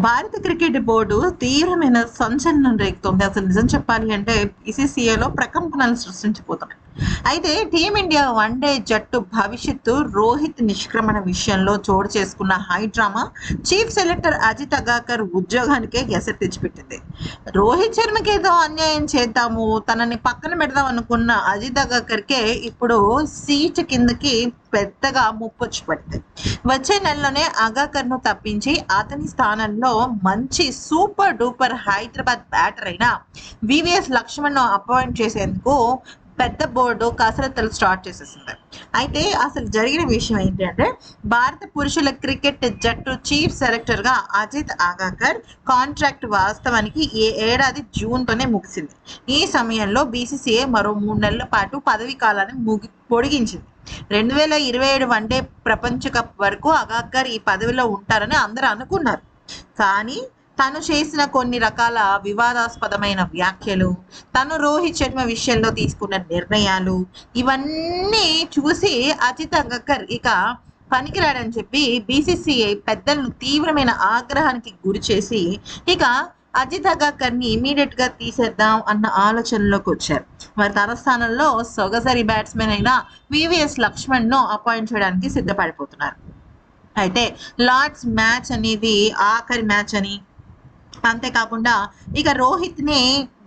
భారత cricket board తీవ్రమైన సంచలనం రేగుతోంది. అసలు నిజం చెప్పాలి అంటే బీసీసీఐలో ప్రకంపనలు సృష్టించిపోతున్నాయి. అయితే టీమిండియా వన్డే జట్టు భవిష్యత్తు రోహిత్ నిష్క్రమణ విషయంలో చోటు చేసుకున్న high drama chief selector Ajit Agarkar ఉద్యోగానికే ఎసరు తెచ్చిపెట్టింది. రోహిత్ శర్మకి ఏదో అన్యాయం చేద్దాము, తనని పక్కన పెడదాం అనుకున్న అజిత్ అగాకర్కే ఇప్పుడు సీట్ కిందకి పెద్దగా ముప్పొచ్చి పడింది. వచ్చే నెలలోనే అగాకర్ ను తప్పించి అతని స్థానంలో మంచి సూపర్ డూపర్ హైదరాబాద్ బ్యాటర్ అయిన వివిఎస్ లక్ష్మణ్ ను అపాయింట్ చేసేందుకు పెద్ద బోర్డు కసరత్తులు స్టార్ట్ చేసేసింది. అయితే అసలు జరిగిన విషయం ఏంటి అంటే, భారత పురుషుల క్రికెట్ జట్టు చీఫ్ సెలెక్టర్ గా అజిత్ అగాకర్ కాంట్రాక్ట్ వాస్తవానికి ఈ ఏడాది జూన్తోనే ముగిసింది. ఈ సమయంలో బీసీసీఐ మరో 3 నెలల పాటు పదవీ కాలాన్ని పొడిగించింది. 2027 వన్డే ప్రపంచ కప్ వరకు అగాకర్ ఈ పదవిలో ఉంటారని అందరూ అనుకున్నారు. కానీ తను చేసిన కొన్ని రకాల వివాదాస్పదమైన వ్యాఖ్యలు, తను రోహిత్ శర్మ విషయంలో తీసుకున్న నిర్ణయాలు, ఇవన్నీ చూసి అజిత్ అగాకర్ ఇక పనికిరాడని చెప్పి బీసీసీఐ పెద్దలను తీవ్రమైన ఆగ్రహానికి గురి చేసి ఇక అజిత్ అగాకర్ ని ఇమీడియట్ గా తీసేద్దాం అన్న ఆలోచనలోకి వచ్చారు. మరి తన స్థానంలో సొగసరి బ్యాట్స్మెన్ అయిన వివిఎస్ లక్ష్మణ్ ను అపాయింట్ చేయడానికి సిద్ధపడిపోతున్నారు. అయితే లార్డ్స్ మ్యాచ్ అనేది ఆఖరి మ్యాచ్ అని, అంతేకాకుండా ఇక రోహిత్ ని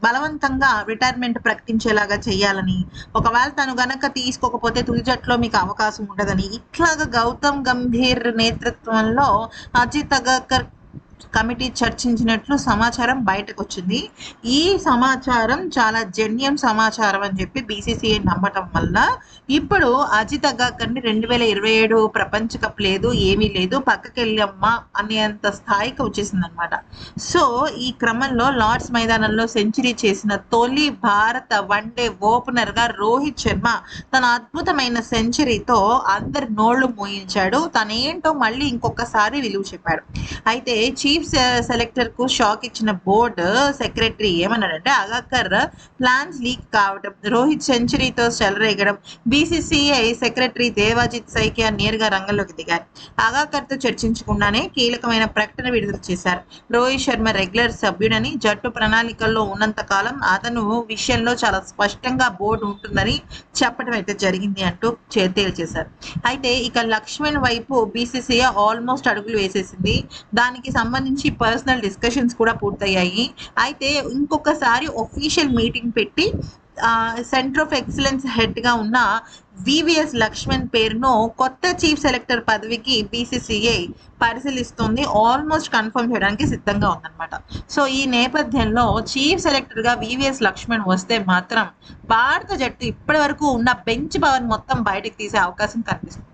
బలవంతంగా రిటైర్మెంట్ ప్రకటించేలాగా చేయాలని, ఒకవేళ తను గనక తీసుకోకపోతే తుది జట్టులో మీకు అవకాశం ఉండదని, ఇట్లాగా గౌతమ్ గంభీర్ నేతృత్వంలో అజిత్ అగాకర్ కమిటీ చర్చించినట్లు సమాచారం బయటకు వచ్చింది. ఈ సమాచారం చాలా జెన్యూన్ సమాచారం అని చెప్పి బీసీసీఐ నమ్మటం వల్ల ఇప్పుడు అజిత్ అగాకర్ని 2027 ప్రపంచ కప్ లేదు, ఏమీ లేదు, పక్కకి వెళ్ళమ్మా అనేంత స్థాయికి వచ్చేసింది అనమాట. సో ఈ క్రమంలో లార్డ్స్ మైదానంలో సెంచరీ చేసిన తొలి భారత వన్డే ఓపెనర్ గా రోహిత్ శర్మ తన అద్భుతమైన సెంచరీతో అందరి నోళ్లు మోయించాడు. తనేంటో మళ్ళీ ఇంకొకసారి విలువ చెప్పాడు. అయితే చీఫ్ సెలెక్టర్ కు షాక్ ఇచ్చిన బోర్డు సెక్రటరీ ఏమన్నాడంటే, అగాకర్ ప్లాన్స్ లీక్ కావడం, రోహిత్ సెంచరీతో చెలరేగడం, బీసీసీఐ సెక్రటరీ దేవాజిత్ సైకియా నేరుగా రంగంలోకి దిగారు. అగాకర్ తో చర్చించకుండానే కీలకమైన ప్రకటన విడుదల చేశారు. రోహిత్ శర్మ రెగ్యులర్ సభ్యుడని, జట్టు ప్రణాళికల్లో ఉన్నంత కాలం అతను విషయంలో చాలా స్పష్టంగా బోర్డు ఉంటుందని చెప్పడం అయితే జరిగింది అంటూ తేల్చేశారు. అయితే ఇక లక్ష్మణ్ వైపు బీసీసీఐ ఆల్మోస్ట్ అడుగులు వేసేసింది. దానికి సంబంధించి పర్సనల్ డిస్కషన్స్ కూడా పూర్తయ్యాయి. అయితే ఇంకొకసారి ఒఫీషియల్ మీటింగ్ పెట్టి సెంటర్ ఆఫ్ ఎక్సలెన్స్ హెడ్ గా ఉన్న వివిఎస్ లక్ష్మణ్ పేరును కొత్త చీఫ్ సెలెక్టర్ పదవికి బీసీసీఐ పరిశీలిస్తుంది, ఆల్మోస్ట్ కన్ఫర్మ్ చేయడానికి సిద్ధంగా ఉందన్నమాట. సో ఈ నేపథ్యంలో చీఫ్ సెలెక్టర్ గా వివిఎస్ లక్ష్మణ్ వస్తే మాత్రం భారత జట్టు ఇప్పటి వరకు ఉన్న బెంచ్ పవర్ మొత్తం బయటకు తీసే అవకాశం కనిపిస్తుంది.